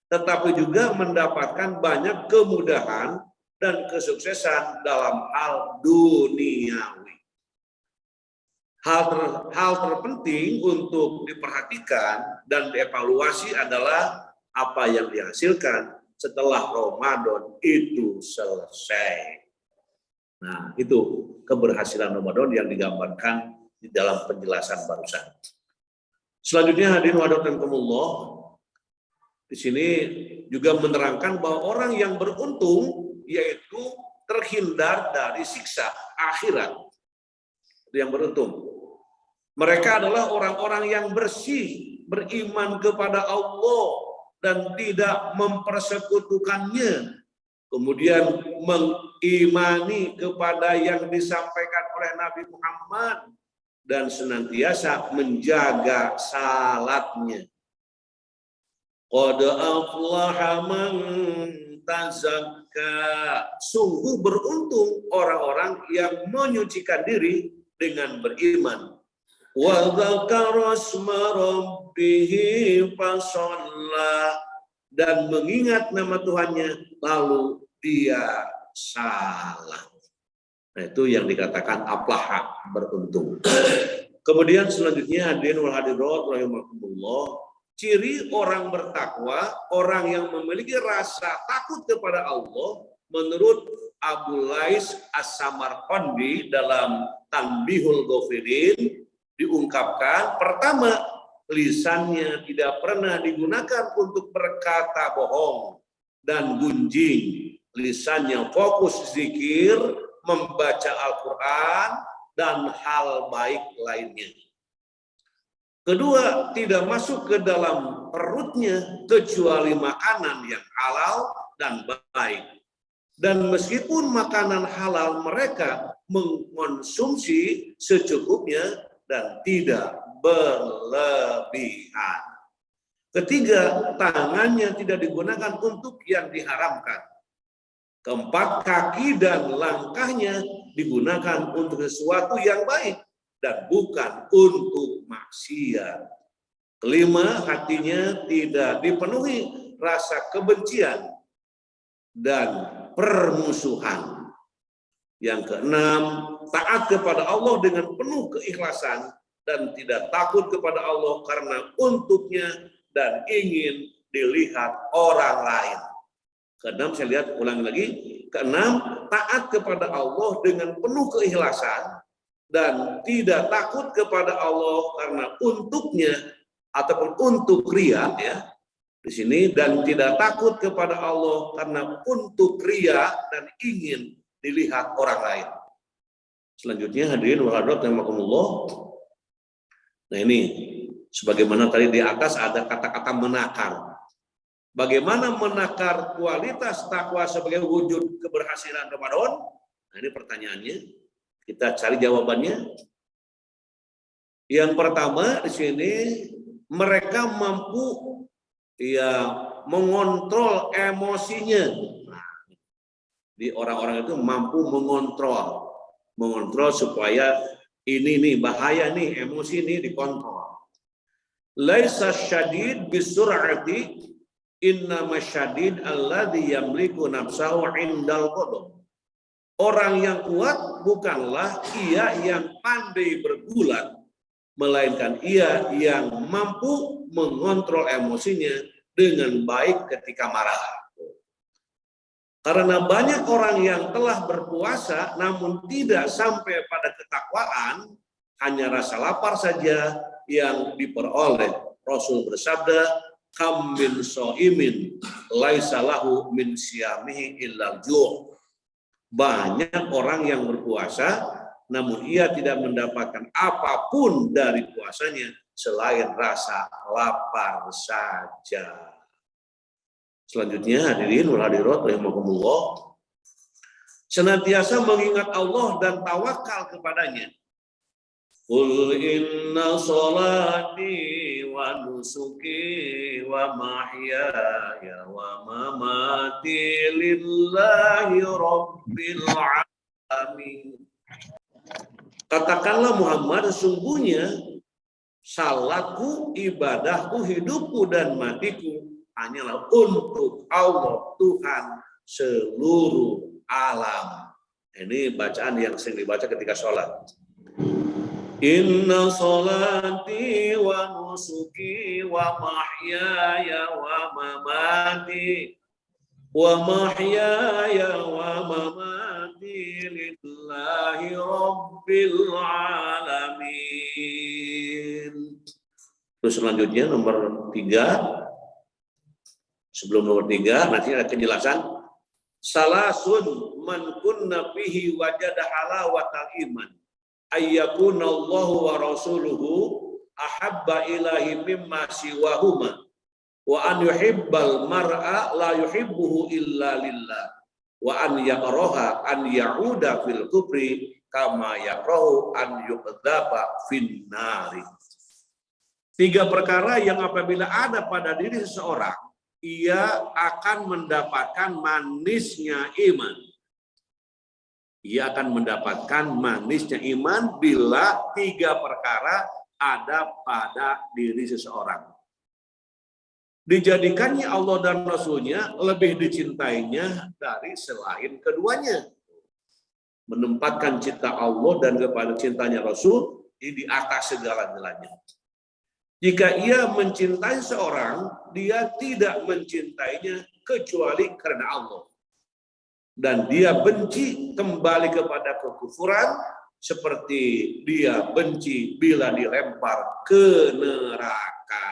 tetapi juga mendapatkan banyak kemudahan dan kesuksesan dalam hal duniawi. Hal terpenting untuk diperhatikan dan dievaluasi adalah apa yang dihasilkan setelah Ramadan itu selesai. Nah, itu keberhasilan Ramadan yang digambarkan di dalam penjelasan barusan. Selanjutnya hadirin wa'alaikumullah, di sini juga menerangkan bahwa orang yang beruntung yaitu terhindar dari siksa akhirat. Itu yang beruntung. Mereka adalah orang-orang yang bersih, beriman kepada Allah dan tidak mempersekutukannya. Kemudian mengimani kepada yang disampaikan oleh Nabi Muhammad dan senantiasa menjaga salatnya. Qad aflaha man tazakka. Sungguh beruntung orang-orang yang menyucikan diri dengan beriman. Wa dzakara asma rabbih fasalla, dan mengingat nama Tuhannya lalu dia salat. Nah, itu yang dikatakan aflaha, beruntung. Kemudian selanjutnya hadirin wal hadirat rahimakumullah, ciri orang bertakwa, orang yang memiliki rasa takut kepada Allah, menurut Abu Lais As-Samarqandi dalam Tanbihul Ghafirin diungkapkan, pertama, lisannya tidak pernah digunakan untuk berkata bohong dan gunjing. Lisannya fokus zikir, membaca Al-Quran, dan hal baik lainnya. Kedua, tidak masuk ke dalam perutnya kecuali makanan yang halal dan baik. Dan meskipun makanan halal, mereka mengkonsumsi secukupnya dan tidak berlebihan. Ketiga, tangannya tidak digunakan untuk yang diharamkan. Keempat, kaki dan langkahnya digunakan untuk sesuatu yang baik dan bukan untuk maksiat. Kelima, hatinya tidak dipenuhi rasa kebencian dan permusuhan. Yang keenam, taat kepada Allah dengan penuh keikhlasan dan tidak takut kepada Allah karena untuknya dan ingin dilihat orang lain. Keenam, saya lihat ulangi lagi. Keenam, taat kepada Allah dengan penuh keikhlasan dan tidak takut kepada Allah karena untuknya ataupun untuk ria, ya di sini, dan tidak takut kepada Allah karena untuk ria dan ingin dilihat orang lain. Selanjutnya hadirin wal hadirat rahimakumullah. Nah, ini sebagaimana tadi di atas ada kata-kata menakar. Bagaimana menakar kualitas takwa sebagai wujud keberhasilan Ramadan? Nah, ini pertanyaannya. Kita cari jawabannya. Yang pertama di sini, mereka mampu mengontrol emosinya. Nah, di orang-orang itu mampu mengontrol supaya ini nih bahaya nih, emosi nih dikontrol. Laisa syadid bisur'ati, innama syadid alladzi yamliku nafsahu indal qadam. Orang yang kuat bukanlah ia yang pandai bergulat, melainkan ia yang mampu mengontrol emosinya dengan baik ketika marah. Karena banyak orang yang telah berpuasa namun tidak sampai pada ketakwaan, hanya rasa lapar saja yang diperoleh. Rasul bersabda, kam min shaimin laisa lahu min siyamihi illal ju'. Banyak orang yang berpuasa namun ia tidak mendapatkan apapun dari puasanya selain rasa lapar saja. Selanjutnya hadirin wal hadirat rahimakumullah, senantiasa mengingat Allah dan tawakal kepadanya. Qul inna sholati wa nusuki wa mahyaya wa mamati lillahi rabbil alamin. Katakanlah Muhammad, sesungguhnya salatku, ibadahku, hidupku dan matiku hanyalah untuk Allah, Tuhan seluruh alam. Ini bacaan yang sering dibaca ketika sholat. Inna sholati wa nusuki wa mahyaya wa mamati lillahi rabbil alamin. Terus selanjutnya nomor 3. Sebelum nomor 3, nanti ada penjelasan. Salasun man kunna fihi wajada halawatal iman. ayyakunallahu wa rasuluhu ahabba ilahi mimma siwahuma wa an yuhibbal mar'a la yuhibbuhu illa lillah wa an yakraha an ya'uda fil kufri kama yakrahu an yuqdzaba fin nari. 3 perkara yang apabila ada pada diri seseorang, ia akan mendapatkan manisnya iman. Ia akan mendapatkan manisnya iman bila 3 perkara ada pada diri seseorang. Dijadikannya Allah dan Rasulnya lebih dicintainya dari selain keduanya. Menempatkan cinta Allah dan kepada cintanya Rasul di atas segala-galanya. Jika ia mencintai seorang, dia tidak mencintainya kecuali karena Allah. Dan dia benci kembali kepada kekufuran seperti dia benci bila dilempar ke neraka.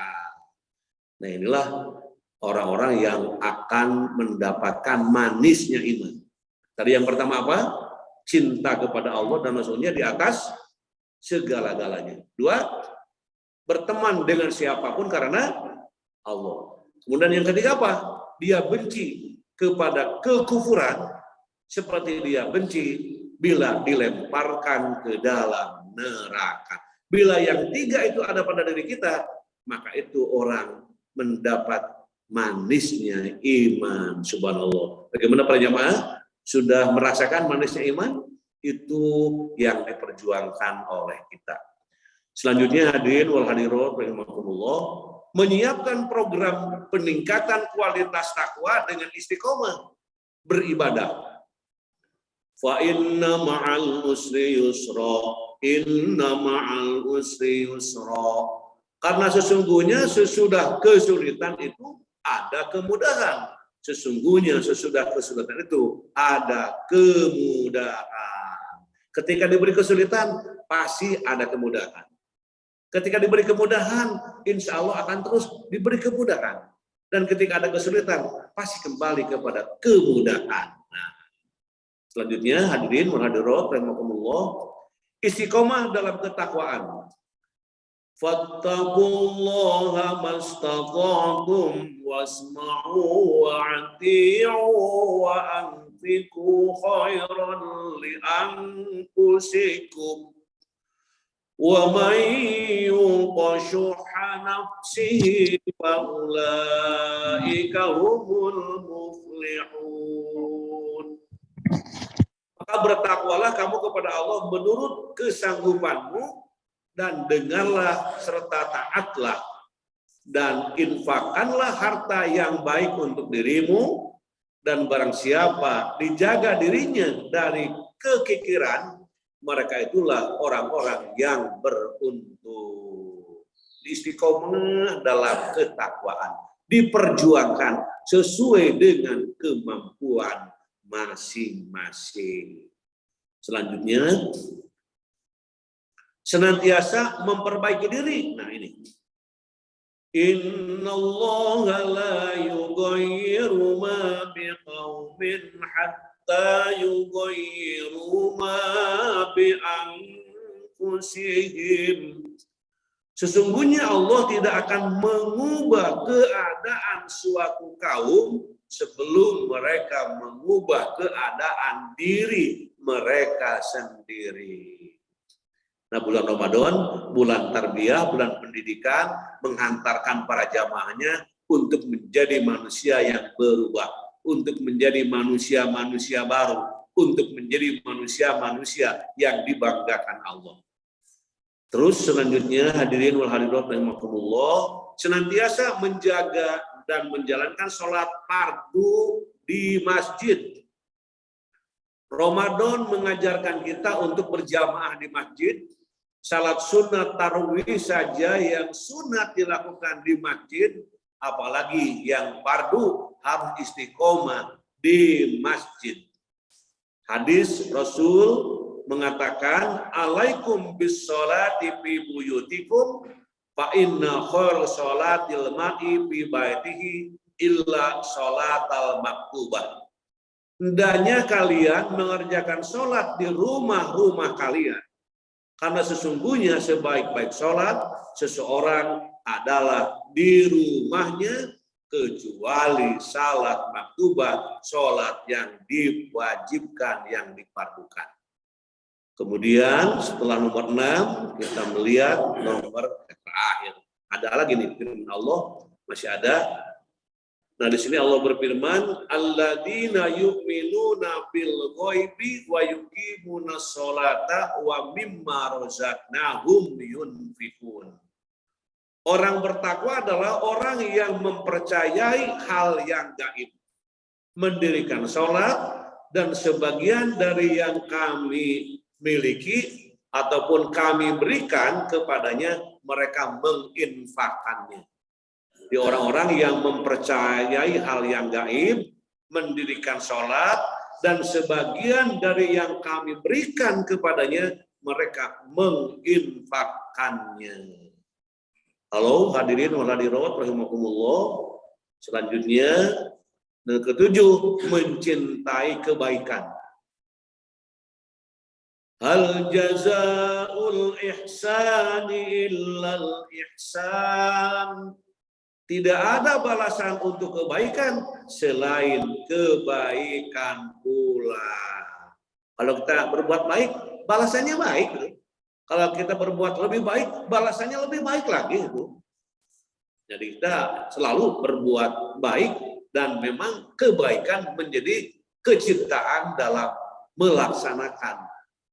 Nah, inilah orang-orang yang akan mendapatkan manisnya iman. Tadi yang pertama apa? Cinta kepada Allah dan Rasulnya di atas segala-galanya. 2, berteman dengan siapapun karena Allah. Kemudian yang ketiga apa? Dia benci kepada kekufuran seperti dia benci bila dilemparkan ke dalam neraka. Bila yang 3 itu ada pada diri kita, maka itu orang mendapat manisnya iman. Subhanallah. Bagaimana para jamaah? Sudah merasakan manisnya iman? Itu yang diperjuangkan oleh kita. Selanjutnya hadirin wal hadirat rahimakumullah, menyiapkan program peningkatan kualitas takwa dengan istiqomah beribadah. Fa inna ma'al usri yusra, inna ma'al usri yusra. Karena sesungguhnya sesudah kesulitan itu ada kemudahan. Sesungguhnya sesudah kesulitan itu ada kemudahan. Ketika diberi kesulitan, pasti ada kemudahan. Ketika diberi kemudahan, insya Allah akan terus diberi kemudahan. Dan ketika ada kesulitan, pasti kembali kepada kemudahan. Nah, selanjutnya hadirin muhadirat rahimakumullah, istiqomah dalam ketakwaan. Fattaqullaha mastata'tum wasma'u wa'ati'u wa anfiqu khairan li anfusikum wa man yuqa syuhha nafsihi fa ulaika humul muflihun. Maka bertakwalah kamu kepada Allah menurut kesanggupanmu dan dengarlah serta taatlah dan infakkanlah harta yang baik untuk dirimu, dan barang siapa dijaga dirinya dari kekikiran, mereka itulah orang-orang yang beruntung. Istiqomah dalam ketakwaan, diperjuangkan sesuai dengan kemampuan masing-masing. Selanjutnya, senantiasa memperbaiki diri. Nah ini. Innallaha la yughayyiru ma biqaumin hatta yughayyiru ma bi anfusihim. Sesungguhnya Allah tidak akan mengubah keadaan suatu kaum sebelum mereka mengubah keadaan diri mereka sendiri. Nah, bulan Ramadan, bulan tarbiyah, bulan pendidikan, menghantarkan para jamaahnya untuk menjadi manusia yang berubah, untuk menjadi manusia-manusia baru, untuk menjadi manusia-manusia yang dibanggakan Allah. Terus selanjutnya hadirin wal hadirat rahimakumullah, senantiasa menjaga dan menjalankan sholat fardu di masjid. Ramadan mengajarkan kita untuk berjamaah di masjid. Salat sunat tarawih saja yang sunat dilakukan di masjid, apalagi yang fardu harus istiqomah di masjid. Hadis Rasul mengatakan, alaikum bis sholati fi buyutikum fa inna khair sholatil mar'i fi baitihi illa sholatal maktubah. Hendaknya kalian mengerjakan sholat di rumah-rumah kalian. Karena sesungguhnya sebaik-baik sholat seseorang adalah di rumahnya, kecuali salat maktubah, sholat yang diwajibkan, yang difardukan. Kemudian setelah nomor 6 kita melihat nomor terakhir. Ada lagi nih firman Allah, masih ada. Nah, di sini Allah berfirman, alladzina yu'minuna bil ghaibi wa yuqimunas sholata wa mimma razaqnahum yunfiqun. Orang bertakwa adalah orang yang mempercayai hal yang gaib, mendirikan sholat, dan sebagian dari yang kami miliki ataupun kami berikan kepadanya, mereka menginfakkannya. Di orang-orang yang mempercayai hal yang gaib, mendirikan sholat, dan sebagian dari yang kami berikan kepadanya, mereka menginfakkannya. Halo hadirin wal hadirat rahimakumullah. Selanjutnya, yang ketujuh, mencintai kebaikan. Hal jazaul ihsani illal ihsan. Tidak ada balasan untuk kebaikan selain kebaikan pula. Kalau kita berbuat baik, balasannya baik. Kalau kita berbuat lebih baik, balasannya lebih baik lagi. Jadi kita selalu berbuat baik, dan memang kebaikan menjadi kecintaan dalam melaksanakan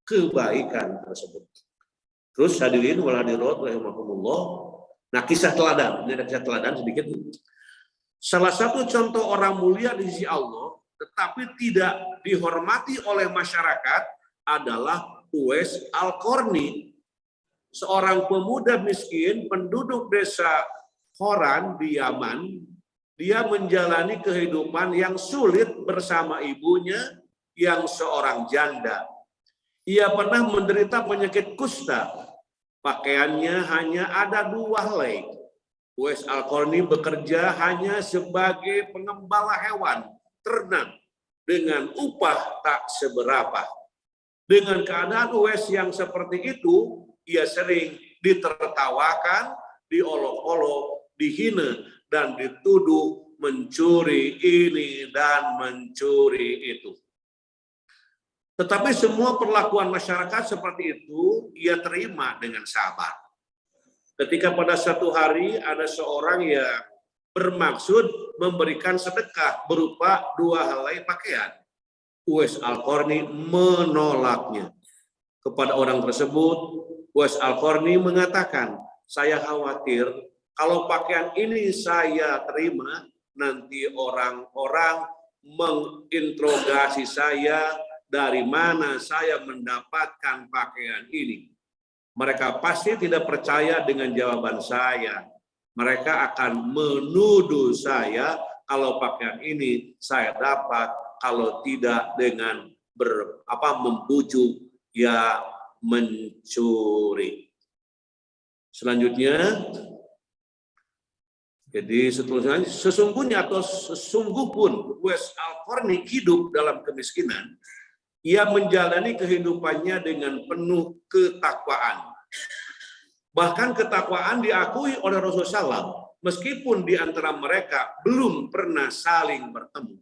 kebaikan tersebut. Terus hadirin wal hadirat rahimakumullah. Nah, kisah teladan, ini ada kisah teladan sedikit. Salah satu contoh orang mulia di sisi Allah, tetapi tidak dihormati oleh masyarakat, adalah Uwais Al-Qarni, seorang pemuda miskin penduduk desa Khoran di Yaman. Dia menjalani kehidupan yang sulit bersama ibunya yang seorang janda. Ia pernah menderita penyakit kusta. Pakaiannya hanya ada 2 helai. Uwais Al-Qarni bekerja hanya sebagai pengembala hewan ternak dengan upah tak seberapa. Dengan keadaan Uwais yang seperti itu, ia sering ditertawakan, diolok-olok, dihina, dan dituduh mencuri ini dan mencuri itu. Tetapi semua perlakuan masyarakat seperti itu ia terima dengan sabar. Ketika pada satu hari ada seorang yang bermaksud memberikan sedekah berupa 2 helai pakaian, Uwais Al-Qarni menolaknya. Kepada orang tersebut, Uwais Al-Qarni mengatakan, saya khawatir kalau pakaian ini saya terima, nanti orang-orang menginterogasi saya dari mana saya mendapatkan pakaian ini. Mereka pasti tidak percaya dengan jawaban saya. Mereka akan menuduh saya kalau pakaian ini saya dapat, kalau tidak dengan membujuk, ya mencuri. Selanjutnya, jadi seterusnya, sesungguhnya atau sesungguh pun Uwais Al-Qarni hidup dalam kemiskinan. Ia menjalani kehidupannya dengan penuh ketakwaan. Bahkan ketakwaan diakui oleh Rasulullah SAW, meskipun di antara mereka belum pernah saling bertemu.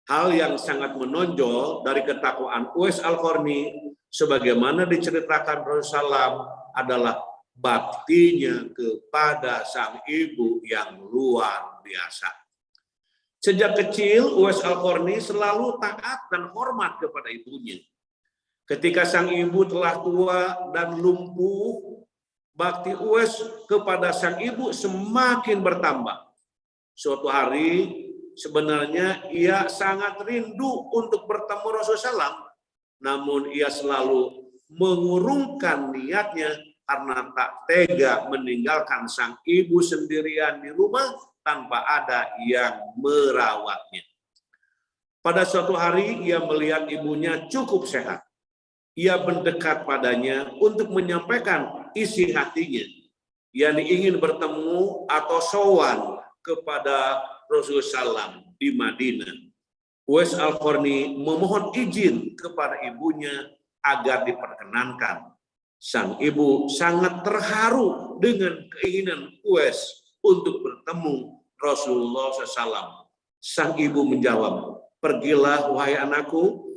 Hal yang sangat menonjol dari ketakwaan Uwais Al-Qarni, sebagaimana diceritakan Rasulullah SAW, adalah baktinya kepada sang ibu yang luar biasa. Sejak kecil, Uwais Al-Qarni selalu taat dan hormat kepada ibunya. Ketika sang ibu telah tua dan lumpuh, bakti Uwais kepada sang ibu semakin bertambah. Suatu hari, sebenarnya ia sangat rindu untuk bertemu Rasulullah SAW, namun ia selalu mengurungkan niatnya karena tak tega meninggalkan sang ibu sendirian di rumah tanpa ada yang merawatnya. Pada suatu hari ia melihat ibunya cukup sehat. Ia mendekat padanya untuk menyampaikan isi hatinya, yang ingin bertemu atau sowan kepada Rasulullah SAW di Madinah. Uwais Al-Qarni memohon izin kepada ibunya agar diperkenankan. Sang ibu sangat terharu dengan keinginan Uwais untuk bertemu Rasulullah SAW. Sang ibu menjawab, pergilah wahai anakku,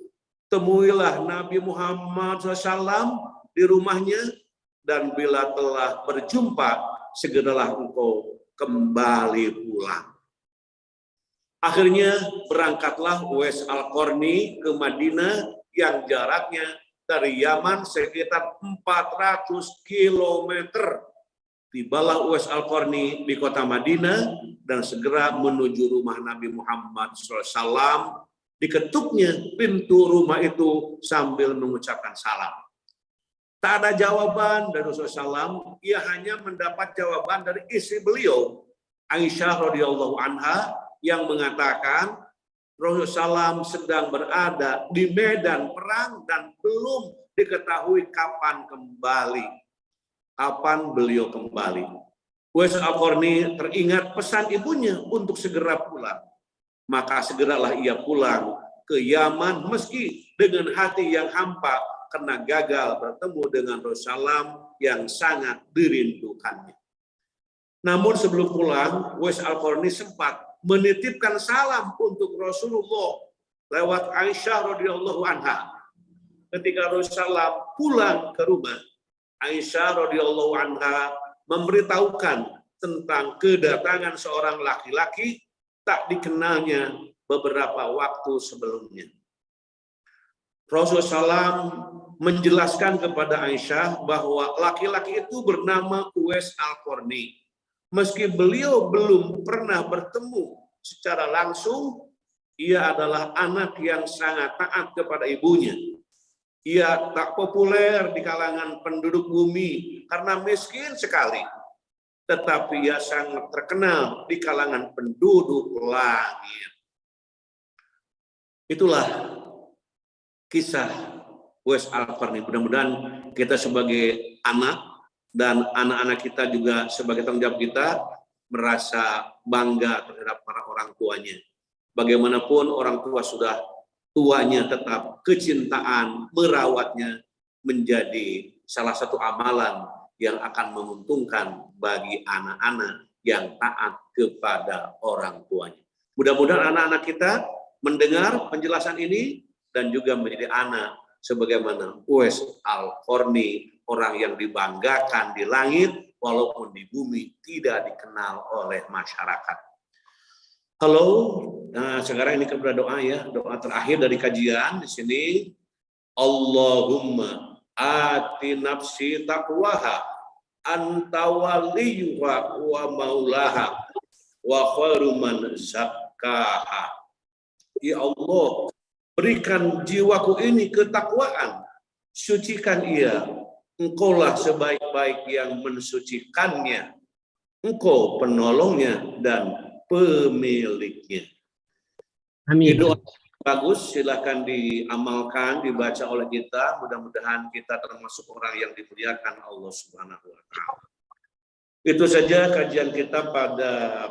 temuilah Nabi Muhammad SAW di rumahnya, dan bila telah berjumpa, segeralah engkau kembali pulang. Akhirnya berangkatlah Uwais Al-Qarni ke Madinah yang jaraknya dari Yaman sekitar 400 km. Tibalah Uwais Al-Qarni di kota Madinah dan segera menuju rumah Nabi Muhammad SAW. Diketuknya pintu rumah itu sambil mengucapkan salam. Tak ada jawaban dari Rasulullah SAW, ia hanya mendapat jawaban dari istri beliau, Aisyah radhiyallahu anha, yang mengatakan Rasulullah SAW sedang berada di medan perang dan belum diketahui kapan kembali. Kapan beliau kembali? Uwais Al-Qarni teringat pesan ibunya untuk segera pulang. Maka segeralah ia pulang ke Yaman meski dengan hati yang hampa karena gagal bertemu dengan Rasulullah yang sangat dirindukannya. Namun sebelum pulang, Uwais Al-Qarni sempat menitipkan salam untuk Rasulullah lewat Aisyah radhiyallahu anha. Ketika Rasulullah pulang ke rumah, Aisyah radhiyallahu anha memberitahukan tentang kedatangan seorang laki-laki tak dikenalnya beberapa waktu sebelumnya. Rasulullah SAW menjelaskan kepada Aisyah bahwa laki-laki itu bernama Uwais Al-Qarni. Meski beliau belum pernah bertemu secara langsung, ia adalah anak yang sangat taat kepada ibunya. Ia tak populer di kalangan penduduk bumi karena miskin sekali. Tetapi ia sangat terkenal di kalangan penduduk langit. Itulah kisah Uwais Al-Qarni. Mudah-mudahan kita sebagai anak dan anak-anak kita juga sebagai tanggung jawab kita merasa bangga terhadap para orang tuanya. Bagaimanapun orang tua sudah tuanya, tetap kecintaan merawatnya menjadi salah satu amalan yang akan menguntungkan bagi anak-anak yang taat kepada orang tuanya. Mudah-mudahan anak-anak kita mendengar penjelasan ini dan juga menjadi anak sebagaimana Uwais Al-Qarni, orang yang dibanggakan di langit walaupun di bumi tidak dikenal oleh masyarakat. Halo, nah sekarang ini kepada doa ya, doa terakhir dari kajian di sini. Allahumma ati nafsi taqwaha anta waliyuha wa maulaha wa khairu man zakkaha. Ya Allah, berikan jiwaku ini ketakwaan, sucikan ia. Engkaulah sebaik-baik yang mensucikannya. Engkau penolongnya dan pemiliknya. Amin. Doa bagus, silahkan diamalkan, dibaca oleh kita. Mudah-mudahan kita termasuk orang yang dimuliakan Allah Subhanahu wa Ta'ala. Itu saja kajian kita pada